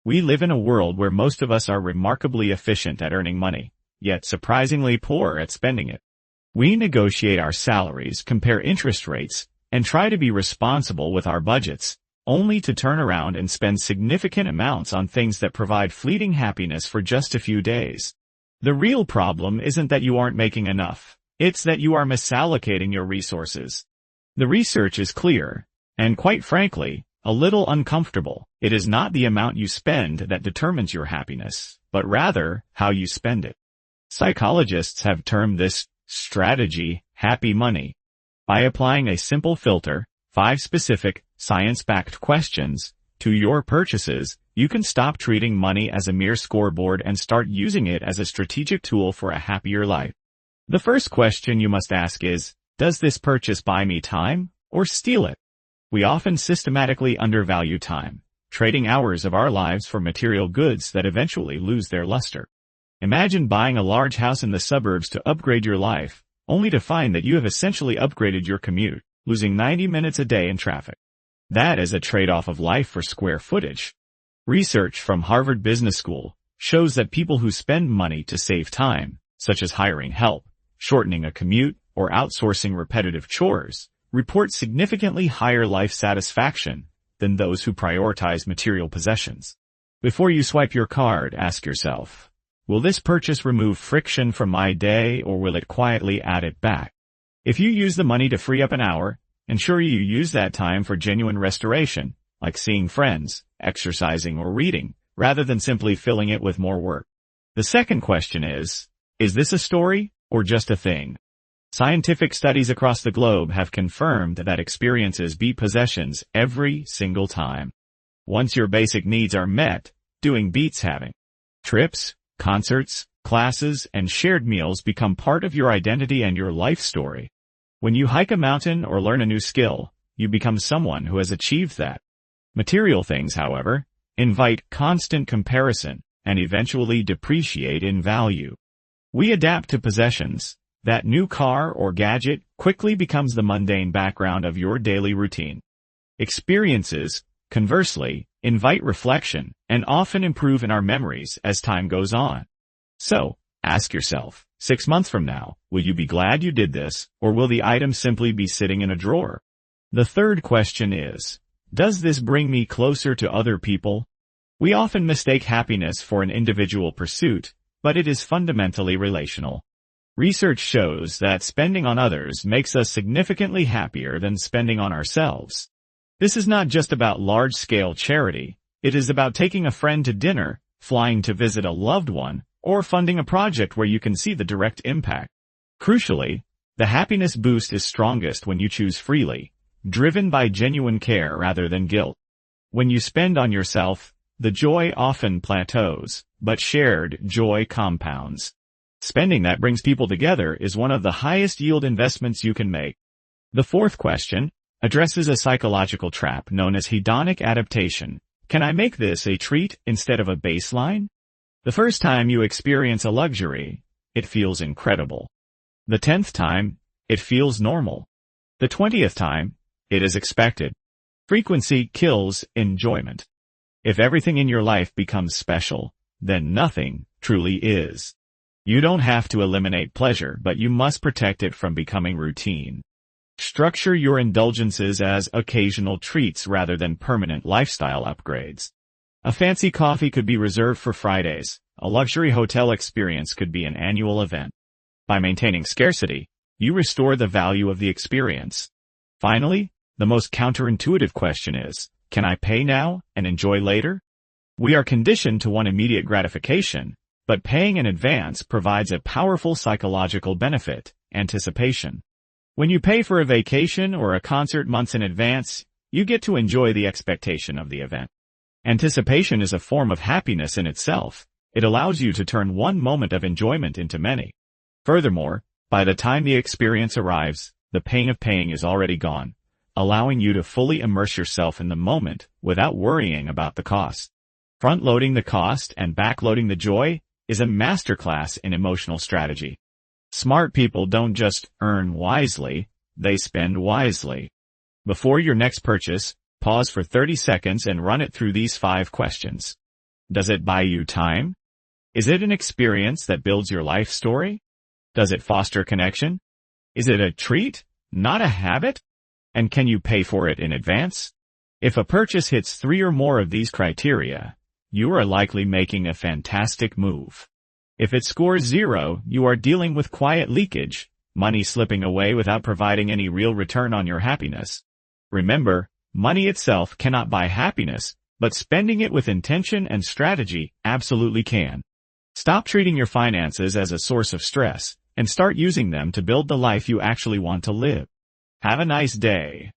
We live in a world where most of us are remarkably efficient at earning money, yet surprisingly poor at spending it. We negotiate our salaries, compare interest rates, and try to be responsible with our budgets, only to turn around and spend significant amounts on things that provide fleeting happiness for just a few days. The real problem isn't that you aren't making enough. It's that you are misallocating your resources. The research is clear, and quite frankly, a little uncomfortable. It is not the amount you spend that determines your happiness, but rather how you spend it. Psychologists have termed this strategy happy money. By applying a simple filter, 5 specific, science-backed questions, to your purchases, you can stop treating money as a mere scoreboard and start using it as a strategic tool for a happier life. The first question you must ask is, does this purchase buy me time, or steal it? We often systematically undervalue time, trading hours of our lives for material goods that eventually lose their luster. Imagine buying a large house in the suburbs to upgrade your life, only to find that you have essentially upgraded your commute, losing 90 minutes a day in traffic. That is a trade-off of life for square footage. Research from Harvard Business School shows that people who spend money to save time, such as hiring help, shortening a commute, or outsourcing repetitive chores, report significantly higher life satisfaction than those who prioritize material possessions. Before you swipe your card, ask yourself, will this purchase remove friction from my day, or will it quietly add it back? If you use the money to free up an hour, ensure you use that time for genuine restoration, like seeing friends, exercising, or reading, rather than simply filling it with more work. The second question is this a story, or just a thing? Scientific studies across the globe have confirmed that experiences beat possessions every single time. Once your basic needs are met, doing beats having. Trips, concerts, classes, and shared meals become part of your identity and your life story. When you hike a mountain or learn a new skill, you become someone who has achieved that. Material things, however, invite constant comparison and eventually depreciate in value. We adapt to possessions. That new car or gadget quickly becomes the mundane background of your daily routine. Experiences, conversely, invite reflection and often improve in our memories as time goes on. So, ask yourself, 6 months from now, will you be glad you did this, or will the item simply be sitting in a drawer? The third question is, does this bring me closer to other people? We often mistake happiness for an individual pursuit, but it is fundamentally relational. Research shows that spending on others makes us significantly happier than spending on ourselves. This is not just about large-scale charity. It is about taking a friend to dinner, flying to visit a loved one, or funding a project where you can see the direct impact. Crucially, the happiness boost is strongest when you choose freely, driven by genuine care rather than guilt. When you spend on yourself, the joy often plateaus, but shared joy compounds. Spending that brings people together is one of the highest yield investments you can make. The fourth question addresses a psychological trap known as hedonic adaptation. Can I make this a treat instead of a baseline? The first time you experience a luxury, it feels incredible. The 10th time, it feels normal. The 20th time, it is expected. Frequency kills enjoyment. If everything in your life becomes special, then nothing truly is. You don't have to eliminate pleasure, but you must protect it from becoming routine. Structure your indulgences as occasional treats rather than permanent lifestyle upgrades. A fancy coffee could be reserved for Fridays. A luxury hotel experience could be an annual event. By maintaining scarcity, you restore the value of the experience. Finally, the most counterintuitive question is, can I pay now and enjoy later? We are conditioned to want immediate gratification, but paying in advance provides a powerful psychological benefit, anticipation. When you pay for a vacation or a concert months in advance, you get to enjoy the expectation of the event. Anticipation is a form of happiness in itself. It allows you to turn one moment of enjoyment into many. Furthermore, by the time the experience arrives, the pain of paying is already gone, allowing you to fully immerse yourself in the moment without worrying about the cost. Front-loading the cost and back-loading the joy is a masterclass in emotional strategy. Smart people don't just earn wisely, they spend wisely. Before your next purchase, pause for 30 seconds and run it through these 5 questions. Does it buy you time? Is it an experience that builds your life story? Does it foster connection? Is it a treat, not a habit? And can you pay for it in advance? If a purchase hits 3 or more of these criteria, you are likely making a fantastic move. If it scores 0, you are dealing with quiet leakage, money slipping away without providing any real return on your happiness. Remember, money itself cannot buy happiness, but spending it with intention and strategy absolutely can. Stop treating your finances as a source of stress, and start using them to build the life you actually want to live. Have a nice day.